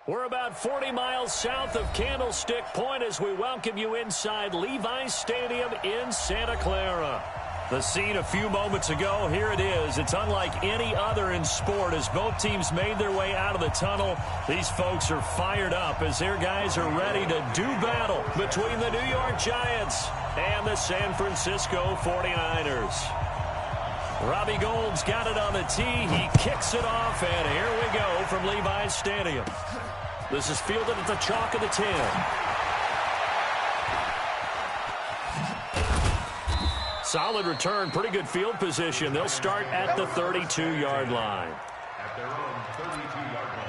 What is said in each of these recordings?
We're about 40 miles south of Candlestick Point as we welcome you inside Levi's Stadium in Santa Clara. The scene a few moments ago, here it is. It's unlike any other in sport as both teams made their way out of the tunnel. These folks are fired up as their guys are ready to do battle between the New York Giants and the San Francisco 49ers. Robbie Gould's got it on the tee. He kicks it off, and here we go from Levi's Stadium. This is fielded at the chalk of the 10. Solid return, pretty good field position. They'll start at the 32-yard line. At their own 32-yard line.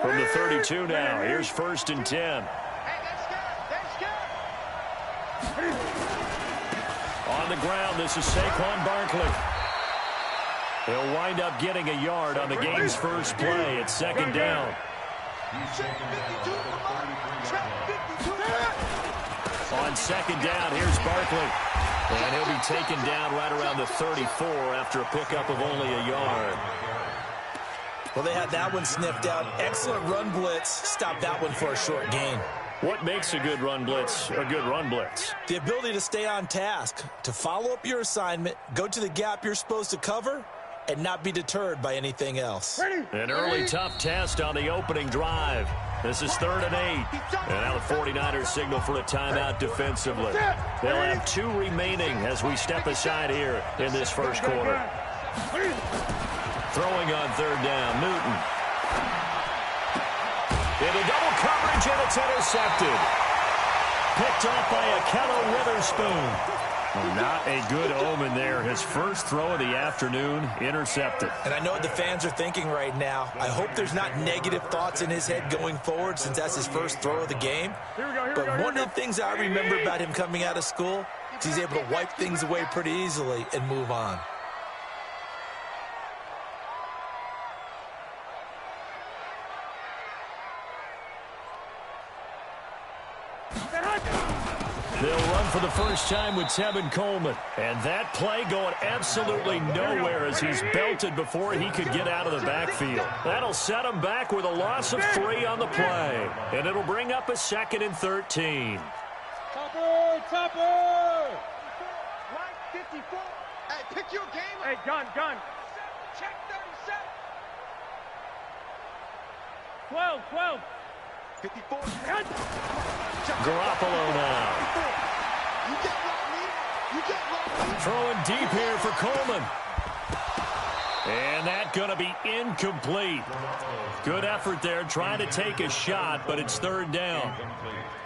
From the 32 now, here's 1st and 10. On the ground, this is Saquon Barkley. He'll wind up getting a yard on the game's first play. It's 2nd down. On 2nd down, here's Barkley. And he'll be taken down right around the 34 after a pickup of only a yard. Well, they had that one sniffed out. Excellent run blitz. Stopped that one for a short gain. What makes a good run blitz a good run blitz? The ability to stay on task, to follow up your assignment, go to the gap you're supposed to cover, and not be deterred by anything else. An early tough test on the opening drive. This is 3rd and 8. And now the 49ers signal for a timeout defensively. They'll have 2 remaining as we step aside here in this first quarter. Throwing on 3rd down, Newton. Into double coverage, and it's intercepted. Picked off by Akello Witherspoon. Well, not a good omen there. His first throw of the afternoon, intercepted. And I know what the fans are thinking right now. I hope there's not negative thoughts in his head going forward since that's his first throw of the game. But one of the things I remember about him coming out of school is he's able to wipe things away pretty easily and move on. They'll run for the first time with Tevin Coleman. And that play going absolutely nowhere as he's belted before he could get out of the backfield. That'll set him back with a loss of 3 on the play. And it'll bring up a 2nd and 13. Topper! Right, 54. Hey, pick your game up. Hey, gun. Check 37. 12. 54. Garoppolo now. Throwing deep here for Coleman. And that going to be incomplete. Good effort there, trying to take a shot, but it's 3rd down.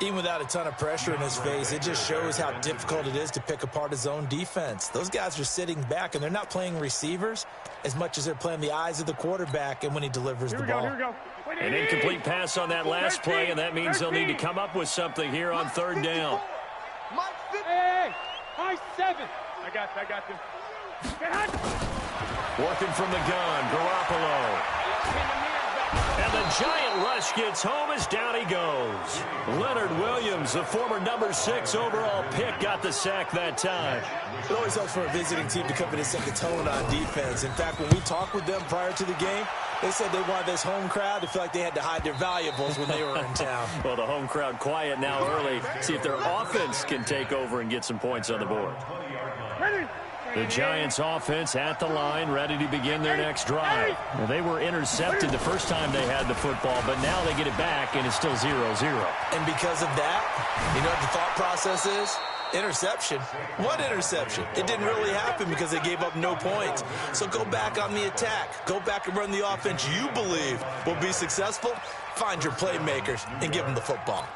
Even without a ton of pressure in his face, it just shows how difficult it is to pick apart his own defense. Those guys are sitting back, and they're not playing receivers as much as they're playing the eyes of the quarter,back and when he delivers the ball. An incomplete pass on that last play, and that means they'll need to come up with something here on 3rd down. Hey, high 7. I got you. Working from the gun, Garoppolo. And the giant rush gets home as down he goes. Leonard Williams, the former number 6 overall pick, got the sack that time. It always helps for a visiting team to come in and set the tone on defense. In fact, when we talked with them prior to the game, they said they wanted this home crowd to feel like they had to hide their valuables when they were in town. Well, the home crowd quiet now early. See if their offense can take over and get some points on the board. The Giants offense at the line, ready to begin their next drive. Well, they were intercepted the first time they had the football, but now they get it back, and it's still 0-0. And because of that, you know what the thought process is? Interception. What interception? It didn't really happen because they gave up no points. So go back on the attack. Go back and run the offense you believe will be successful. Find your playmakers and give them the football.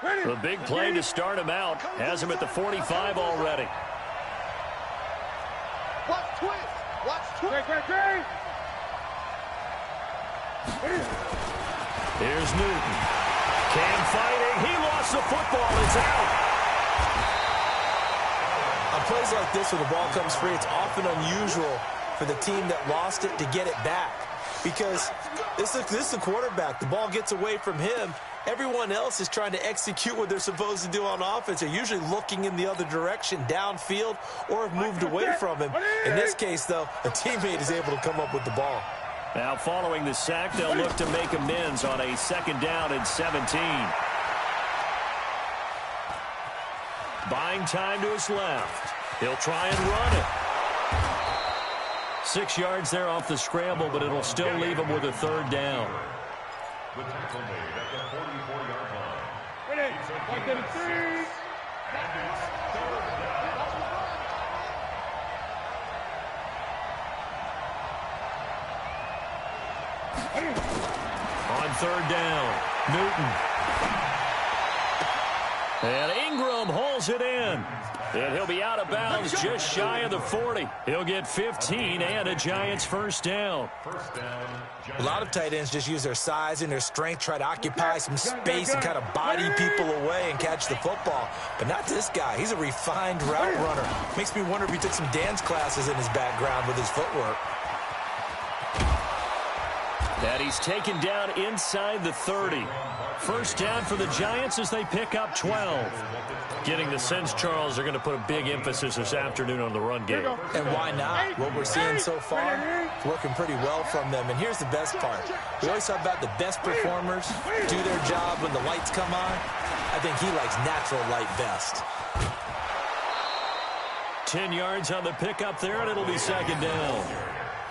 The big play to start him out has him at the 45 already. Watch twist. Here's Newton. Cam fighting. He lost the football. It's out. On plays like this where the ball comes free, it's often unusual for the team that lost it to get it back. because this is the quarterback. The ball gets away from him. Everyone else is trying to execute what they're supposed to do on offense. They're usually looking in the other direction, downfield, or have moved away from him. In this case, though, a teammate is able to come up with the ball. Now, following the sack, they'll look to make amends on a 2nd down and 17. Buying time to his left. He'll try and run it. 6 yards there off the scramble, but it'll still leave him with a 3rd down. The tackle made at the 44-yard line. Ready? 1, 2, 3. Bandits, 3rd down. On 3rd down, Newton. And Ingram hauls it in. And he'll be out of bounds just shy of the 40. He'll get 15 and a Giants 1st down. A lot of tight ends just use their size and their strength, try to occupy some space and kind of body people away and catch the football. But not this guy. He's a refined route runner. Makes me wonder if he took some dance classes in his background with his footwork. And he's taken down inside the 30. 1st down for the Giants as they pick up 12. Getting the sense, Charles, they're going to put a big emphasis this afternoon on the run game. And why not? What we're seeing so far, it's working pretty well from them. And here's the best part. We always talk about the best performers do their job when the lights come on. I think he likes natural light best. 10 yards on the pickup there, and it'll be 2nd down.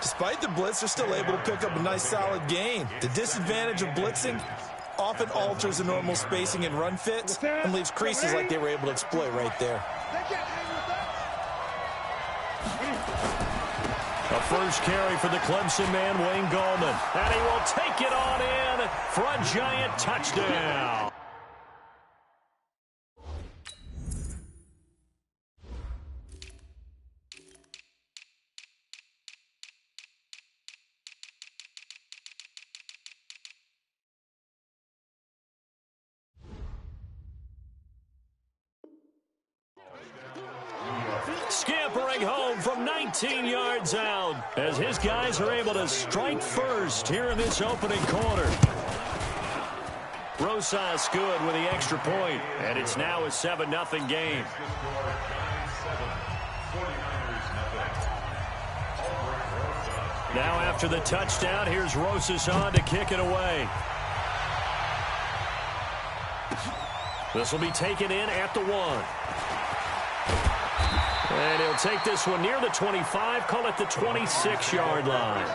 Despite the blitz, they're still able to pick up a nice, solid gain. The disadvantage of blitzing often alters the normal spacing and run fits and leaves creases like they were able to exploit right there. A 1st carry for the Clemson man, Wayne Gallman. And he will take it on in for a Giant touchdown. Scampering home from 19 yards out as his guys are able to strike first here in this opening quarter. Rosas good with the extra point, and it's now a 7-0 game. Now after the touchdown, here's Rosas on to kick it away. This will be taken in at the 1. And he'll take this one near the 25, call it the 26-yard line.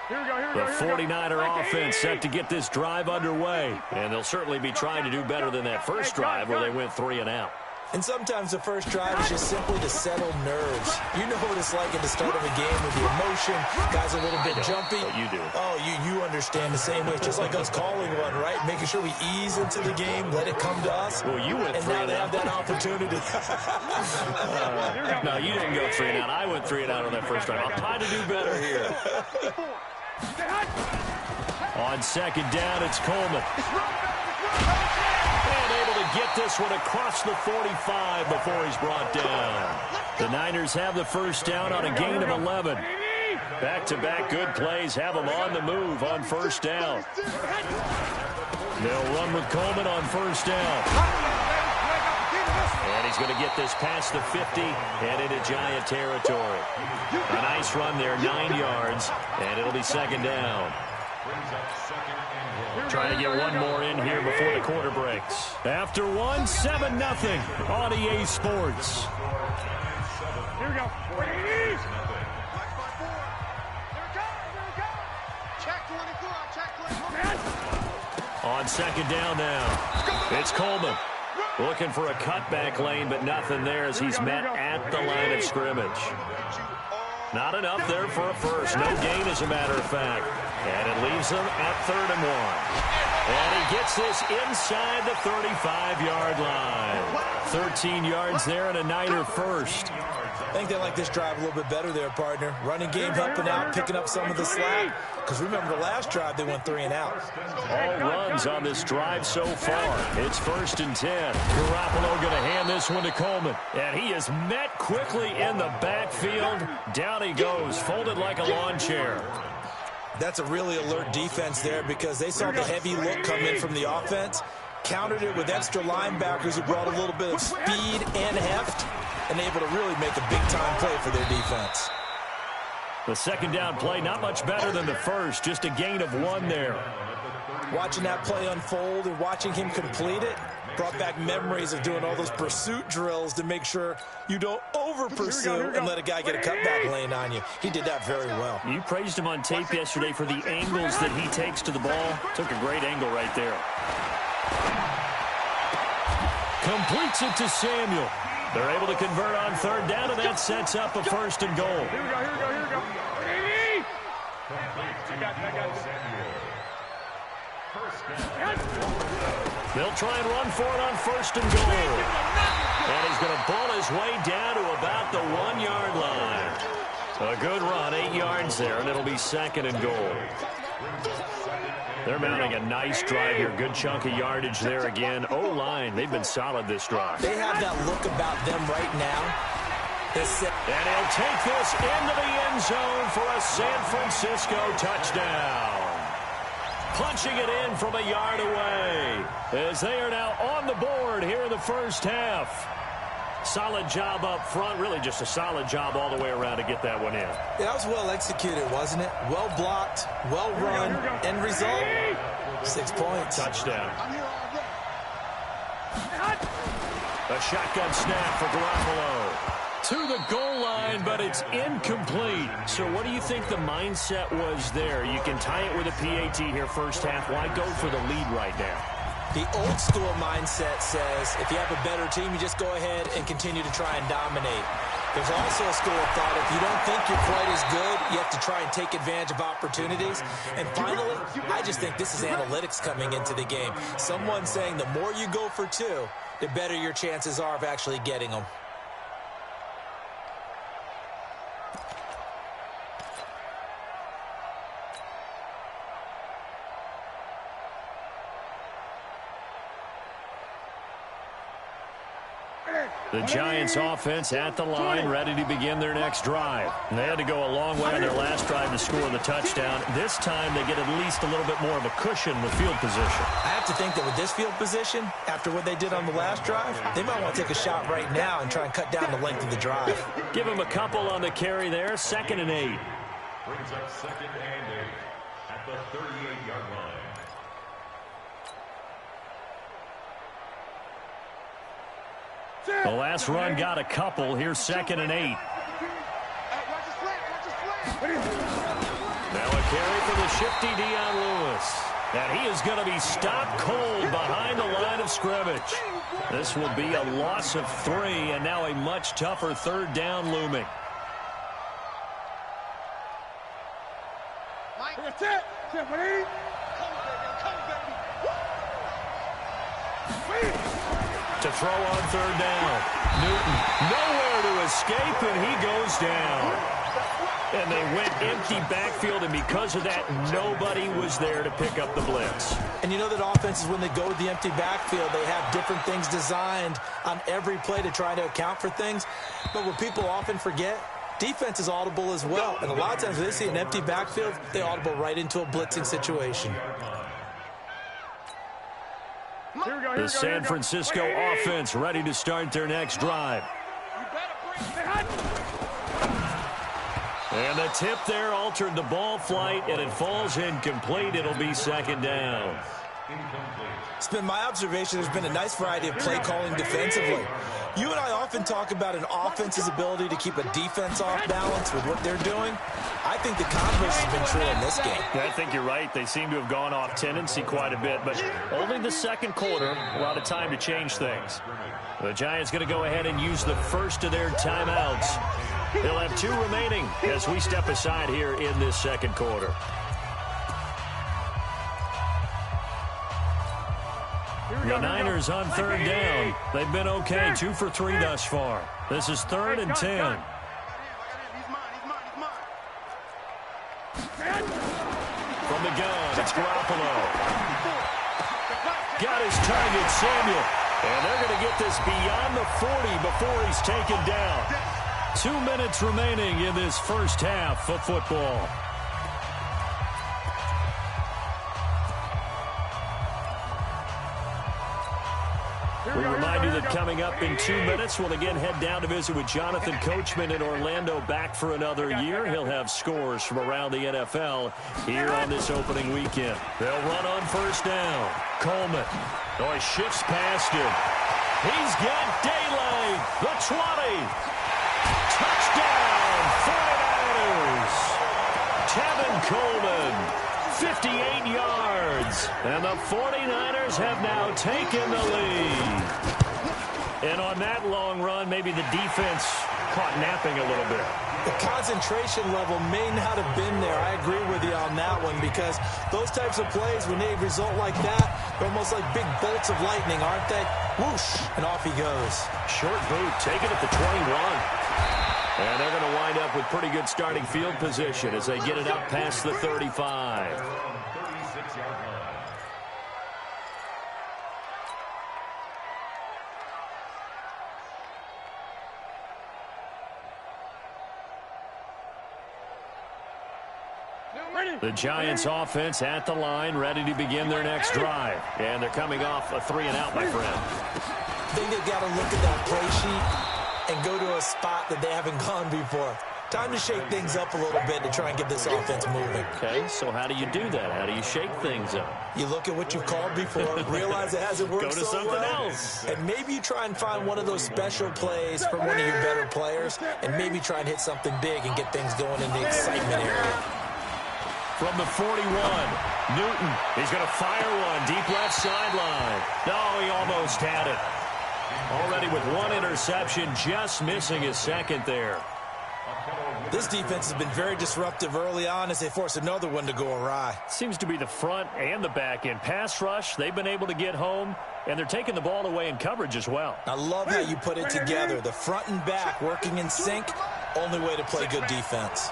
The 49er offense set to get this drive underway. And they'll certainly be trying to do better than that first drive where they went 3 and out. And sometimes the first drive is just simply to settle nerves. You know what it's like at the start of a game with the emotion. Guys a little bit jumpy. But you do. Oh, you understand the same way. It's just like us calling one, right? Making sure we ease into the game, let it come to us. Well, you went 3 and out. And now they have that opportunity. No, you didn't go 3 and out. I went 3 and out on that first drive. I'll try to do better here. On 2nd down, it's Coleman. Get this one across the 45 before he's brought down. The Niners have the 1st down on a gain of 11. Back-to-back good plays have them on the move on 1st down. They'll run with Coleman on 1st down. And he's going to get this past the 50 and into Giant territory. A nice run there, 9 yards, and it'll be 2nd down. Trying to get one more in here before the quarter breaks. After 1, 7-0 on EA Sports. Here we go. On 2nd down now, it's Coleman. Looking for a cutback lane, but nothing there as he's met at the line of scrimmage. Not enough there for a first. No gain, as a matter of fact. And it leaves them at 3rd and 1. And he gets this inside the 35-yard line. 13 yards there and a Niner first. I think they like this drive a little bit better there, partner. Running game helping out, picking up some of the slack. Because remember, the last drive, they went 3 and out. All runs on this drive so far. It's 1st and 10. Garoppolo going to hand this one to Coleman. And he is met quickly in the backfield. Down he goes, folded like a lawn chair. That's a really alert defense there because they saw the heavy look come in from the offense, countered it with extra linebackers who brought a little bit of speed and heft, and able to really make a big-time play for their defense. The second down play, not much better than the first, just a gain of 1 there. Watching that play unfold and watching him complete it brought back memories of doing all those pursuit drills to make sure you don't over-pursue and let a guy get a cutback lane on you. He did that very well. You praised him on tape yesterday for the angles that he takes to the ball. Took a great angle right there. Completes it to Samuel. They're able to convert on 3rd down, and that sets up a 1st and goal. Here we go. I got They'll try and run for it on 1st and goal. And he's going to ball his way down to about the 1-yard line. A good run, 8 yards there, and it'll be 2nd and goal. They're mounting a nice drive here. Good chunk of yardage there again. O-line, they've been solid this drive. They have that look about them right now. And he'll take this into the end zone for a San Francisco touchdown. Punching it in from a yard away as they are now on the board here in the first half. Solid job up front, really just a solid job all the way around to get that one in. Yeah, that was well executed, wasn't it? Well blocked, well run, end result, 6 points. Touchdown. A shotgun snap for Garoppolo. To the goal line, but it's incomplete. So what do you think the mindset was there? You can tie it with a PAT here first half. Why go for the lead right now? The old school mindset says if you have a better team, you just go ahead and continue to try and dominate. There's also a school of thought, if you don't think you're quite as good, you have to try and take advantage of opportunities. And finally, I just think this is analytics coming into the game. Someone saying the more you go for 2, the better your chances are of actually getting them. The Giants offense at the line, ready to begin their next drive. And they had to go a long way on their last drive to score the touchdown. This time they get at least a little bit more of a cushion with field position. I have to think that with this field position, after what they did on the last drive, they might want to take a shot right now and try and cut down the length of the drive. Give them a couple on the carry there, 2nd and 8. Brings up 2nd and 8 at the 38-yard line. The last run got a couple. Here's 2nd and 8. Now a carry for the shifty Dion Lewis. And he is going to be stopped cold behind the line of scrimmage. This will be a loss of 3, and now a much tougher 3rd down looming. That's it. To throw on 3rd down. Newton nowhere to escape, and he goes down. And they went empty backfield, and because of that, nobody was there to pick up the blitz. And you know that offenses, when they go with the empty backfield, they have different things designed on every play to try to account for things. But what people often forget, defense is audible as well. And a lot of times when they see an empty backfield, they audible right into a blitzing situation. The San Francisco offense ready to start their next drive. And the tip there altered the ball flight, and it falls incomplete. It'll be 2nd down. It's been my observation there's been a nice variety of play calling defensively. You and I often talk about an offense's ability to keep a defense off balance with what they're doing. I think the converse has been true in this game. I think you're right. They seem to have gone off tendency quite a bit, but only the 2nd quarter, a lot of time to change things. The Giants going to go ahead and use the first of their timeouts. They'll have 2 remaining as we step aside here in this 2nd quarter. Here The Niners on third down. They've been okay, 2 for 3 thus far. This is 3rd and 10. From the gun, it's Garoppolo. Got his target, Samuel. And they're going to get this beyond the 40 before he's taken down. 2 minutes remaining in this first half of football. We remind you that coming up in 2 minutes, we'll again head down to visit with Jonathan Coachman in Orlando, back for another year. He'll have scores from around the NFL here on this opening weekend. They'll run on first down. Coleman. Oh, he shifts past him. He's got daylight. The 20. Touchdown, 49ers. Tevin Coleman, 58 yards. And the 49ers have now taken the lead. And on that long run, maybe the defense caught napping a little bit. The concentration level may not have been there. I agree with you on that one, because those types of plays, when they result like that, they're almost like big bolts of lightning, aren't they? Whoosh, and off he goes. Short boot, taken at the 21. And they're going to wind up with pretty good starting field position as they get it up past the 35. The Giants offense at the line, ready to begin their next drive. And they're coming off a 3-and-out, my friend. I think they've got to look at that play sheet and go to a spot that they haven't gone before. Time to shake things up a little bit to try and get this offense moving. Okay, so how do you do that? How do you shake things up? You look at what you've called before, realize it hasn't worked Go to so something well, else. and maybe you try and find one of those special plays from one of your better players, and maybe try and hit something big and get things going in the excitement area. From the 41, Newton. He's going to fire one deep left sideline. No, he almost had it. Already with one interception, just missing his second there. This defense has been very disruptive early on as they force another one to go awry. Seems to be the front and the back end. Pass rush, they've been able to get home, and they're taking the ball away in coverage as well. I love how you put it together. The front and back working in sync, only way to play good defense.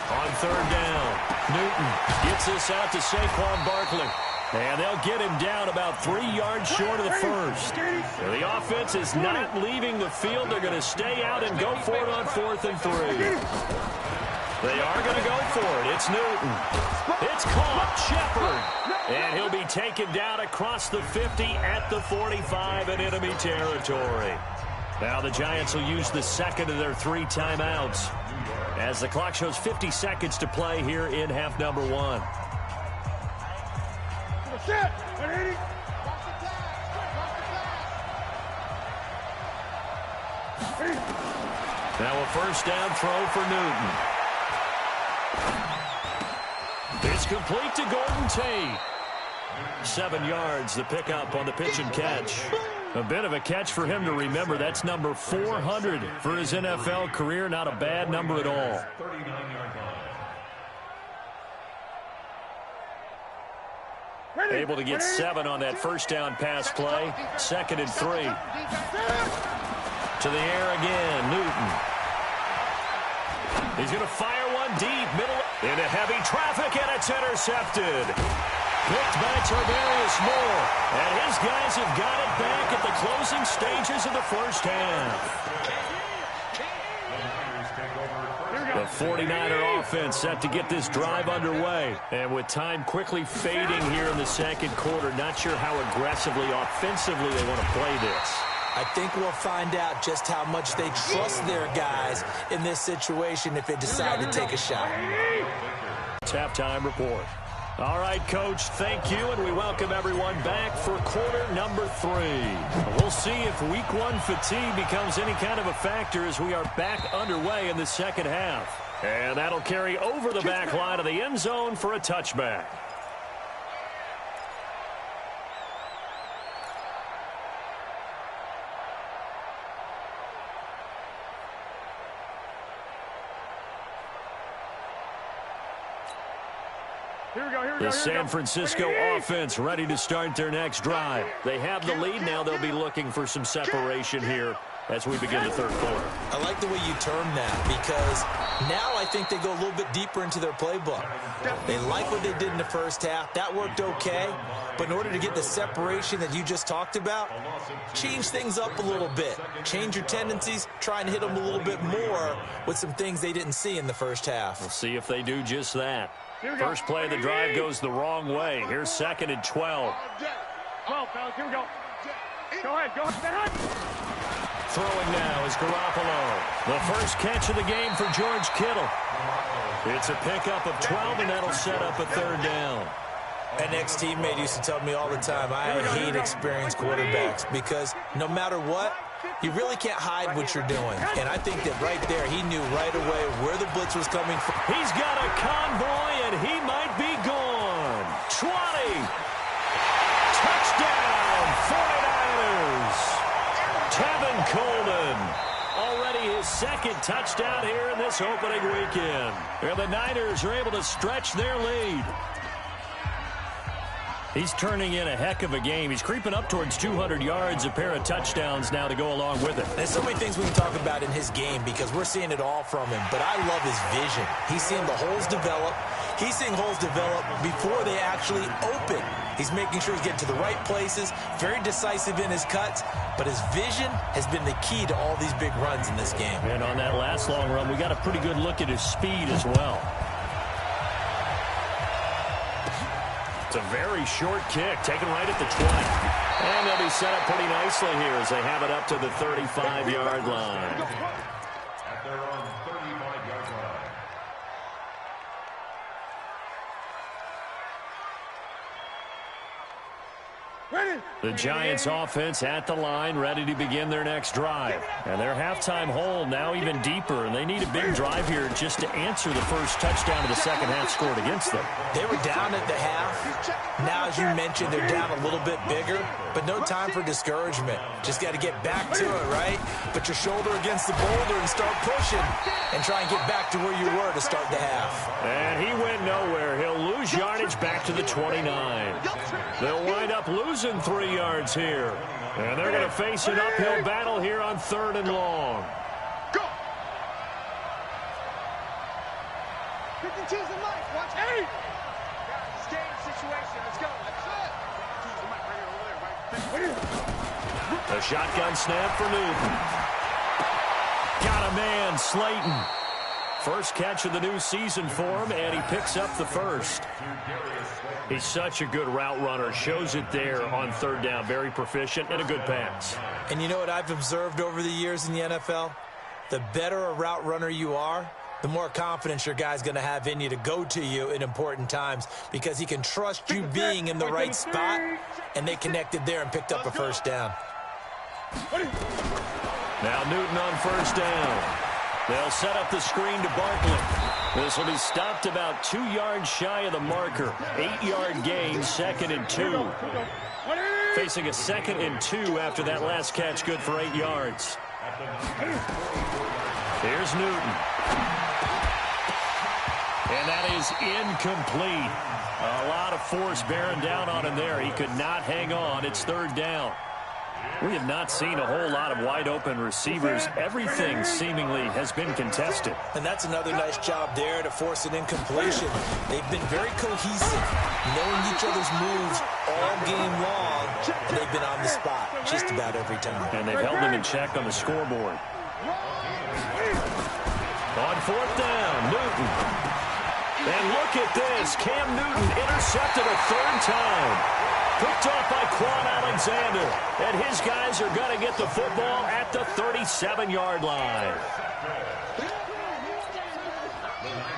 On third down, Newton gets this out to Saquon Barkley. And they'll get him down about 3 yards short of the first. And the offense is not leaving the field. They're going to stay out and go for it on 4th and 3. They are going to go for it. It's Newton. It's caught. Shepard. And he'll be taken down across the 50 at the 45 in enemy territory. Now the Giants will use the second of their 3 timeouts as the clock shows 50 seconds to play here in half number 1. Now a first down throw for Newton. It's complete to Golden Tate. 7 yards, the pickup on the pitch and catch. A bit of a catch for him to remember. That's number 400 for his NFL career. Not a bad number at all. Able to get 7 on that first down pass play. 2nd and 3. To the air again, Newton. He's going to fire one deep, middle, into heavy traffic, and it's intercepted. Picked by Tarvarius Moore, and his guys have got it back at the closing stages of the first half. The 49er offense set to get this drive underway. And with time quickly fading here in the second quarter, not sure how aggressively, offensively they want to play this. I think we'll find out just how much they trust their guys in this situation if they decide to take a shot. Halftime report. All right, Coach, thank you, and we welcome everyone back for quarter number 3. We'll see if week 1 fatigue becomes any kind of a factor as we are back underway in the second half. And that'll carry over the back line of the end zone for a touchback. The San Francisco offense ready to start their next drive. They have the lead now. They'll be looking for some separation here as we begin the third quarter. I like the way you term that, because now I think they go a little bit deeper into their playbook. They like what they did in the first half. That worked okay. But in order to get the separation that you just talked about, change things up a little bit. Change your tendencies. Try and hit them a little bit more with some things they didn't see in the first half. We'll see if they do just that. First play of the drive goes the wrong way. Here's 2nd and 12. 12, fellas. Here we go. Go ahead. Go ahead. Throwing now is Garoppolo. The first catch of the game for George Kittle. It's a pickup of 12, and that'll set up a third down. An ex-teammate used to tell me all the time, I hate experienced quarterbacks, because no matter what, you really can't hide what you're doing. And I think that right there, he knew right away where the blitz was coming from. He's got a convoy, and he might be gone. 20. Touchdown, 49ers. Tevin Coleman. Already his 2nd touchdown here in this opening weekend. And the Niners are able to stretch their lead. He's turning in a heck of a game. He's creeping up towards 200 yards, a pair of touchdowns now to go along with it. There's so many things we can talk about in his game because we're seeing it all from him, but I love his vision. He's seeing the holes develop. He's seeing holes develop before they actually open. He's making sure he's getting to the right places, very decisive in his cuts, but his vision has been the key to all these big runs in this game. And on that last long run, we got a pretty good look at his speed as well. It's a very short kick, taken right at the 20. And they'll be set up pretty nicely here as they have it up to the 35-yard line. At their own 35-yard line. The Giants offense at the line, ready to begin their next drive. And their halftime hole now even deeper, and they need a big drive here just to answer the first touchdown of the second half scored against them. They were down at the half. Now, as you mentioned, they're down a little bit bigger, but no time for discouragement. Just got to get back to it, right? Put your shoulder against the boulder and start pushing and try and get back to where you were to start the half. And he went nowhere. He'll lose yardage back to the 29. They'll wind up losing 3 yards here. And they're going to face an uphill battle here on 3rd and long. Go! Pick and choose the mic. Watch 8. Guys, game situation. Let's go. Choose the mic right here, over there, right? A shotgun snap for Newton. Got a man, Slayton. First catch of the new season for him, and he picks up the first. He's such a good route runner. Shows it there on 3rd down. Very proficient and a good pass. And you know what I've observed over the years in the NFL? The better a route runner you are, the more confidence your guy's going to have in you to go to you in important times because he can trust you being in the right spot, and they connected there and picked up a first down. Now Newton on 1st down. They'll set up the screen to Barkley. This will be stopped about 2 yards shy of the marker. 8-yard gain, 2nd and 2. Facing a 2nd and 2 after that last catch, good for 8 yards. Here's Newton. And that is incomplete. A lot of force bearing down on him there. He could not hang on. It's 3rd down. We have not seen a whole lot of wide-open receivers. Everything seemingly has been contested. And that's another nice job there to force an incompletion. They've been very cohesive, knowing each other's moves all game long, and they've been on the spot just about every time. And they've held them in check on the scoreboard. On 4th down, Newton. And look at this. Cam Newton intercepted a 3rd time. Picked off by Quan Alexander. And his guys are going to get the football at the 37-yard line.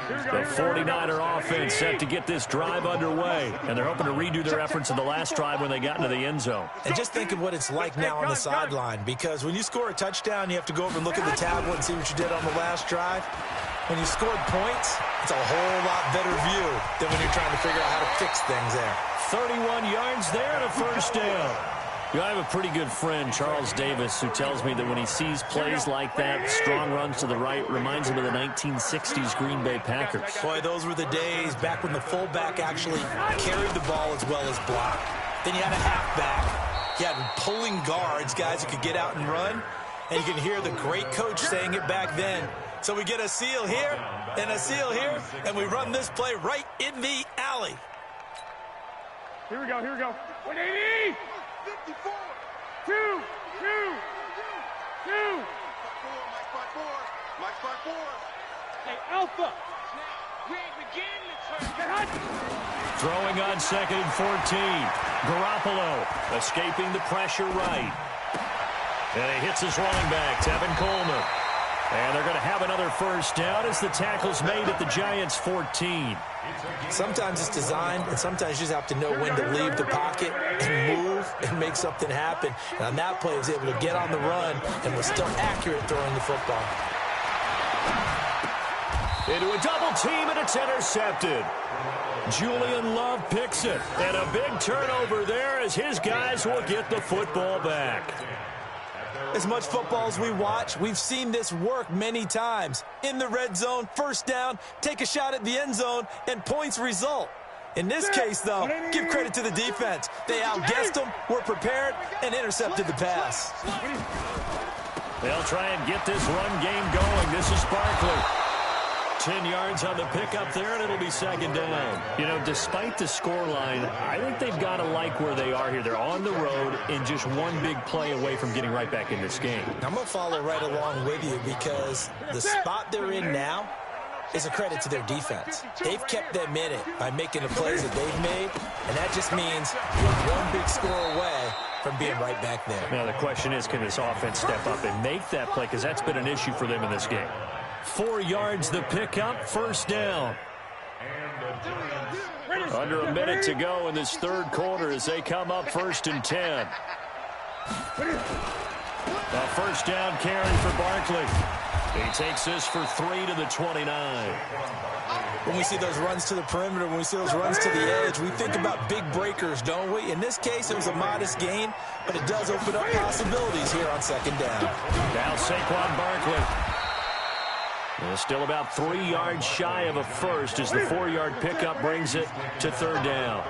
The 49er offense set to get this drive underway. And they're hoping to redo their efforts in the last drive when they got into the end zone. And just think of what it's like now on the sideline. Because when you score a touchdown, you have to go over and look at the tablet and see what you did on the last drive. When you scored points, it's a whole lot better view than when you're trying to figure out how to fix things there. 31 yards there and a 1st down. You know, I have a pretty good friend, Charles Davis, who tells me that when he sees plays like that, strong runs to the right, reminds him of the 1960s Green Bay Packers. Boy, those were the days back when the fullback actually carried the ball as well as blocked. Then you had a halfback. You had pulling guards, guys who could get out and run. And you can hear the great coach saying it back then. So we get a seal here and a seal here, and we run this play right in the alley. Here we go, here we go. 180! 54! 2! Mike 5-4. Hey, Alpha! We ain't beginning to turn. Throwing on 2nd and 14. Garoppolo escaping the pressure right. And he hits his running back, Tevin Coleman. And they're going to have another first down as the tackle's made at the Giants' 14. Sometimes it's designed, and sometimes you just have to know when to leave the pocket and move and make something happen. And on that play, he was able to get on the run and was still accurate throwing the football. Into a double team, and it's intercepted. Julian Love picks it. And a big turnover there as his guys will get the football back. As much football as we watch, we've seen this work many times. In the red zone, first down, take a shot at the end zone, and points result. In this case, though, give credit to the defense. They outguessed them, were prepared, and intercepted the pass. They'll try and get this run game going. This is Barkley. 10 yards on the pickup there, and it'll be 2nd down. You know, despite the scoreline, I think they've got to like where they are here. They're on the road and just one big play away from getting right back in this game. I'm going to follow right along with you because the spot they're in now is a credit to their defense. They've kept them in it by making the plays that they've made, and that just means you're one big score away from being right back there. Now, the question is, can this offense step up and make that play? Because that's been an issue for them in this game. 4 yards the pickup, first down. Under a minute to go in this third quarter as they come up 1st and 10. A first down carry for Barkley. He takes this for 3 to the 29. When we see those runs to the perimeter, when we see those runs to the edge, we think about big breakers, don't we? In this case, it was a modest gain, but it does open up possibilities here on 2nd down. Now Saquon Barkley. Still about 3 yards shy of a first as the 4-yard pickup brings it to 3rd down.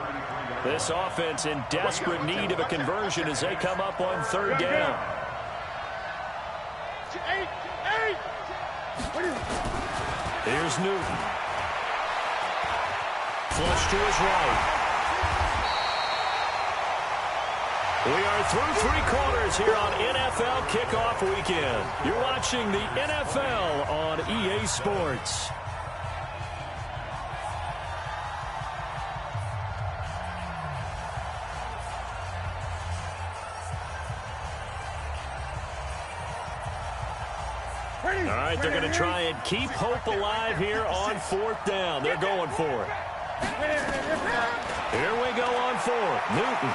This offense in desperate need of a conversion as they come up on 3rd down. Here's Newton. Flush to his right. We are through 3 quarters here on NFL Kickoff Weekend. You're watching the NFL on EA Sports. All right, they're going to try and keep hope alive here on 4th down. They're going for it. Here we go on 4th. Newton.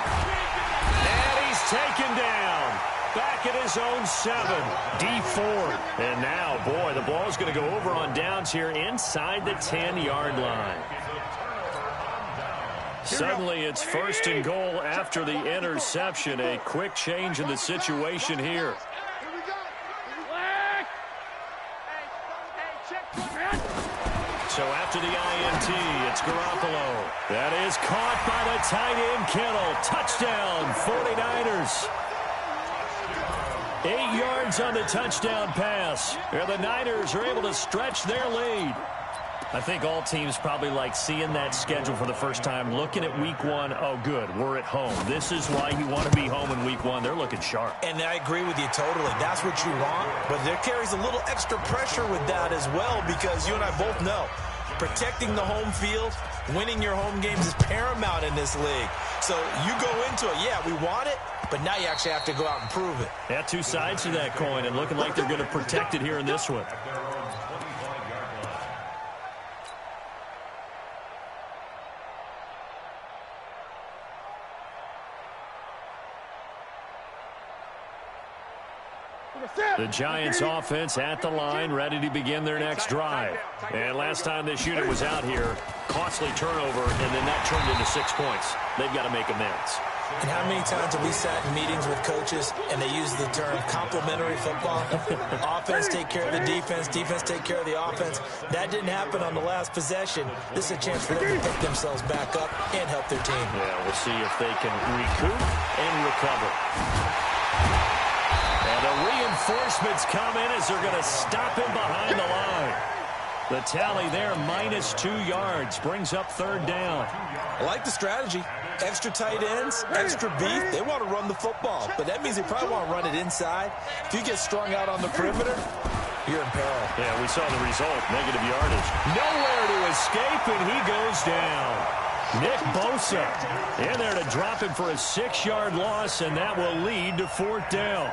And he's taken down. Back at his own 7. D Ford. And now, boy, the ball's going to go over on downs here inside the 10-yard line. Suddenly, it's 1st and goal after the interception. A quick change in the situation here. So after the INT, it's Garoppolo. That is caught by the tight end, Kittle. Touchdown, 49ers. 8 yards on the touchdown pass. Here the Niners are able to stretch their lead. I think all teams probably like seeing that schedule for the first time, looking at week 1. Oh, good, we're at home. This is why you want to be home in week 1. They're looking sharp. And I agree with you totally. That's what you want. But there carries a little extra pressure with that as well because you and I both know protecting the home field, winning your home games is paramount in this league. So you go into it, yeah, we want it, but now you actually have to go out and prove it. Yeah, 2 sides to that coin, and looking like they're going to protect it here in this one. The Giants offense at the line, ready to begin their next drive. And last time this unit was out here, costly turnover, and then that turned into 6 points. They've got to make amends. And how many times have we sat in meetings with coaches and they use the term complementary football? Offense take care of the defense, defense take care of the offense. That didn't happen on the last possession. This is a chance for them to pick themselves back up and help their team. Yeah, we'll see if they can recoup and recover. And the reinforcements come in as they're going to stop him behind the line. The tally there, -2 yards, brings up 3rd down. I like the strategy. Extra tight ends, extra beef. They want to run the football, but that means they probably want to run it inside. If you get strung out on the perimeter, you're in peril. Yeah, we saw the result, negative yardage. Nowhere to escape, and he goes down. Nick Bosa in there to drop him for a 6-yard loss, and that will lead to 4th down.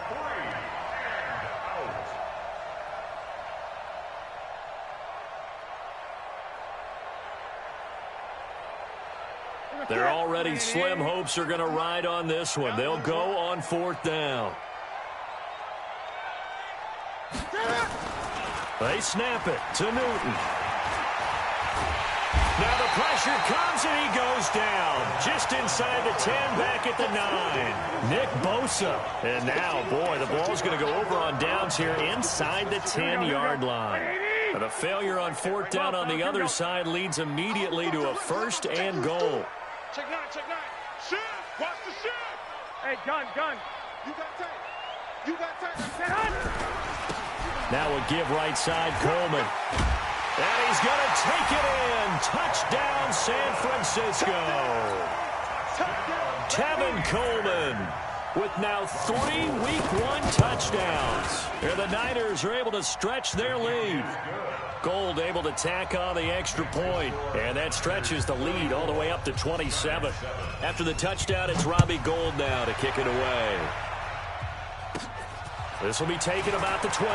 Their already slim hopes are going to ride on this one. They'll go on 4th down. They snap it to Newton. Now the pressure comes and he goes down. Just inside the 10, back at the 9. Nick Bosa. And now, boy, the ball's going to go over on downs here inside the 10-yard line. And a failure on 4th down on the other side leads immediately to a 1st and goal. Check 9, check 9. Shoot! Watch the shoot! Hey, gun. You got tight. You got tight. Now a give right side, Coleman. And he's going to take it in. Touchdown, San Francisco. Tevin Coleman with now 3 Week 1 touchdowns. And the Niners are able to stretch their lead. Gold able to tack on the extra point, and that stretches the lead all the way up to 27. After the touchdown, it's Robbie Gould now to kick it away. This will be taken about the 12.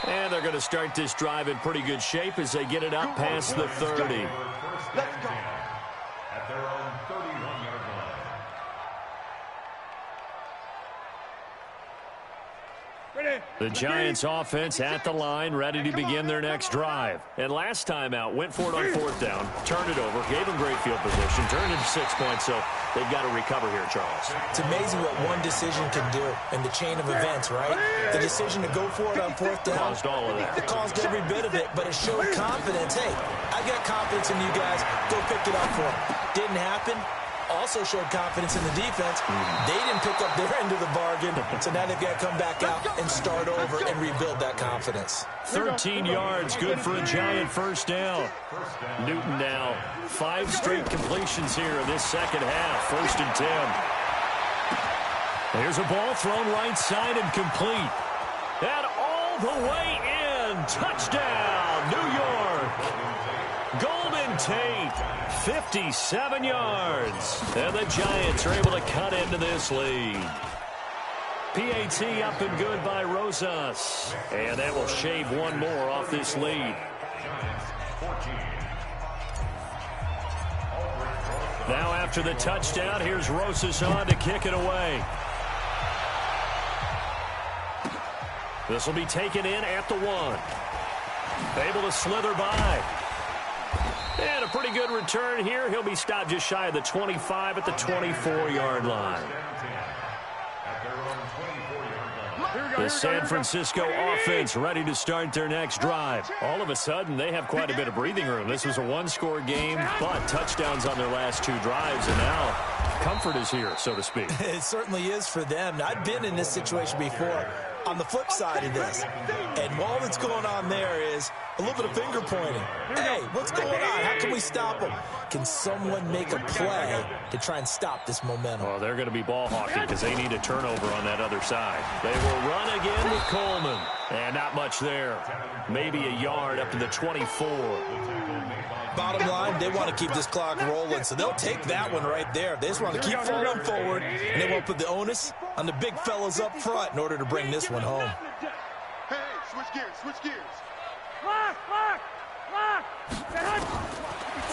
And they're going to start this drive in pretty good shape as they get it up past the 30. Let's go. At their own 31-yard line. The Giants offense at the line, ready to begin their next drive. And last time out, went for it on 4th down, turned it over, gave them great field position, turned it 6 points, so they've got to recover here, Charles. It's amazing what one decision can do in the chain of events, right? The decision to go for it on 4th down. Caused all of that. It caused every bit of it, but it showed confidence. Hey, I got confidence in you guys. Go pick it up for them. Didn't happen. Also showed confidence in the defense. They didn't pick up their end of the bargain, so now they've got to come back out and start over and rebuild that confidence. 13 yards, good for a Giant 1st down. Newton now, 5 straight completions here in this second half, 1st and 10. Here's a ball thrown right side and complete. And all the way in, touchdown, New York. Golden Tate, 57 yards. And the Giants are able to cut into this lead. PAT up and good by Rosas. And that will shave one more off this lead. Now after the touchdown, here's Rosas on to kick it away. This will be taken in at the 1. Able to slither by. And a pretty good return here. He'll be stopped just shy of the 25 at the 24-yard line. The San Francisco offense ready to start their next drive. All of a sudden, they have quite a bit of breathing room. This was a one-score game, but touchdowns on their last 2 drives, and now comfort is here, so to speak. It certainly is for them. Now, I've been in this situation before on the flip side of this, and all that's going on there is a little bit of finger pointing. Hey, what's going on? How can we stop them? Can someone make a play to try and stop this momentum? Well, they're going to be ball hawking because they need a turnover on that other side. They will run again with Coleman. And not much there. Maybe a yard up to the 24. Bottom line, they want to keep this clock rolling, so they'll take that one right there. They just want to keep falling forward, and they won't put the onus on the big fellas up front in order to bring this one home. Hey, switch gears, switch gears.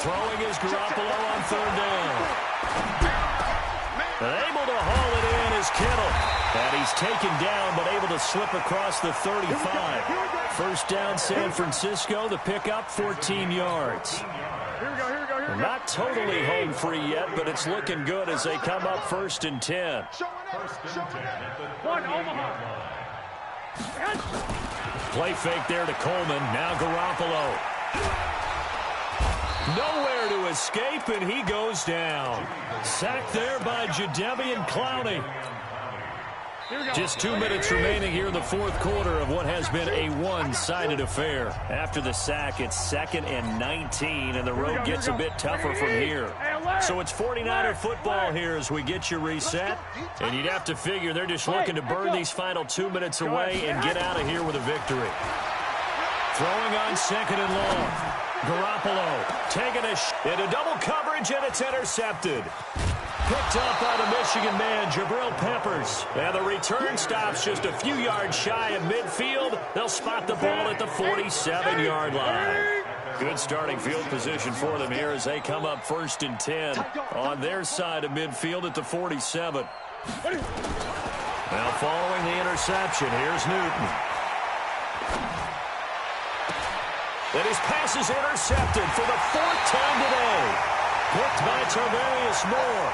Throwing is Garoppolo on 3rd down. Able to haul it in is Kittle. And he's taken down, but able to slip across the 35. 1st down, San Francisco. The pickup, 14 yards. Not totally home free yet, but it's looking good as they come up 1st and 10. One, Omaha. Play fake there to Coleman. Now Garoppolo. Nowhere to escape, and he goes down. Sacked there by Jadeveon Clowney. Just 2 minutes remaining here in the fourth quarter of what has been a one-sided affair. After the sack, it's 2nd and 19, and the road gets a bit tougher from here. So it's 49er football here as we get you reset. And you'd have to figure they're just looking to burn these final 2 minutes away and get out of here with a victory. Throwing on 2nd and long. Garoppolo taking into double coverage, and it's intercepted. Picked up by the Michigan man, Jabril Peppers. And the return stops just a few yards shy of midfield. They'll spot the ball at the 47-yard line. Good starting field position for them here as they come up 1st and 10 on their side of midfield at the 47. Now following the interception, here's Newton. And his pass is intercepted for the 4th time today. Picked by Tarvarius Moore.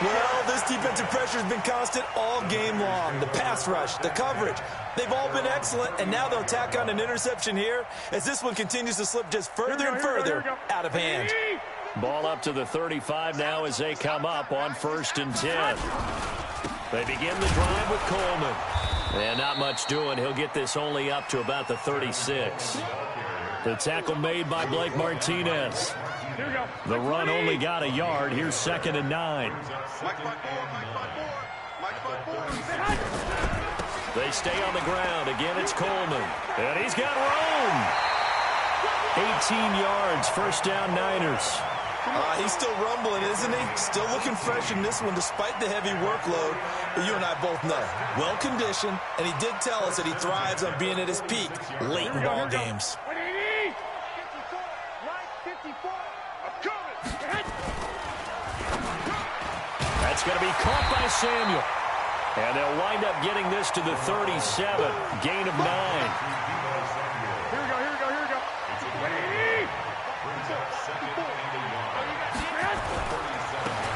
Well, this defensive pressure has been constant all game long. The pass rush, the coverage, they've all been excellent, and now they'll tack on an interception here as this one continues to slip just further and further out of hand. Ball up to the 35 now as they come up on 1st and 10. They begin the drive with Coleman. And not much doing. He'll get this only up to about the 36. The tackle made by Blake Martinez. The run only got a yard. Here's 2nd and 9. They stay on the ground. Again, it's Coleman. And he's got room. 18 yards. 1st down, Niners. He's still rumbling, isn't he? Still looking fresh in this one despite the heavy workload. But you and I both know, well-conditioned, and he did tell us that he thrives on being at his peak late in ball games. That's going to be caught by Samuel. And they'll wind up getting this to the 37. Gain of 9. Here we go.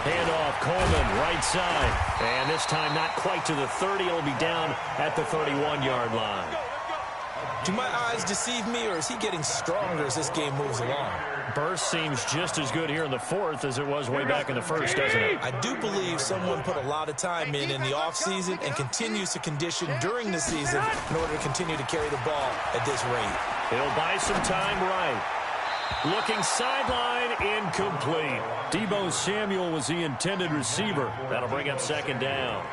Handoff, Coleman, right side. And this time not quite to the 30. It'll be down at the 31-yard line. Do my eyes deceive me, or is he getting stronger as this game moves along? Burst seems just as good here in the 4th as it was way back in the 1st, doesn't it? I do believe someone put a lot of time in the offseason and continues to condition during the season in order to continue to carry the ball at this rate. He'll buy some time right. Looking sideline, incomplete. Deebo Samuel was the intended receiver. That'll bring up 2nd down.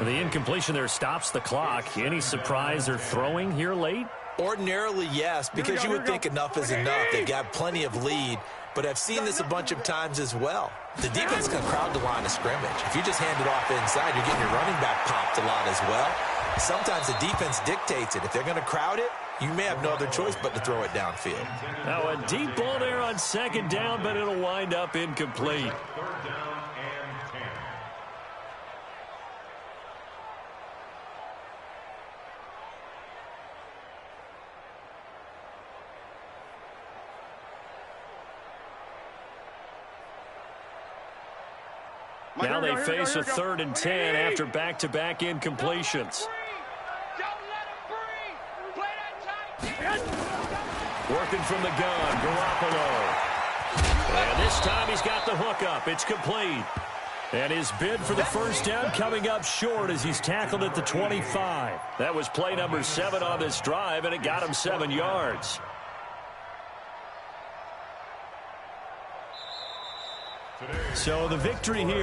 The incompletion there stops the clock. Any surprise they're throwing here late? Ordinarily, yes, because you would think enough is enough. They've got plenty of lead, but I've seen this a bunch of times as well. The defense can crowd the line of scrimmage. If you just hand it off inside, you're getting your running back popped a lot as well. Sometimes the defense dictates it. If they're going to crowd it, you may have no other choice but to throw it downfield. Now a deep ball there on 2nd down, but it'll wind up incomplete. 3rd down and 10. Now they face a 3rd and 10 after back-to-back incompletions. Working from the gun, Garoppolo. And this time he's got the hook up. It's complete. And his bid for the 1st down coming up short as he's tackled at the 25. That was play number 7 on this drive, and it got him 7 yards. So the victory here.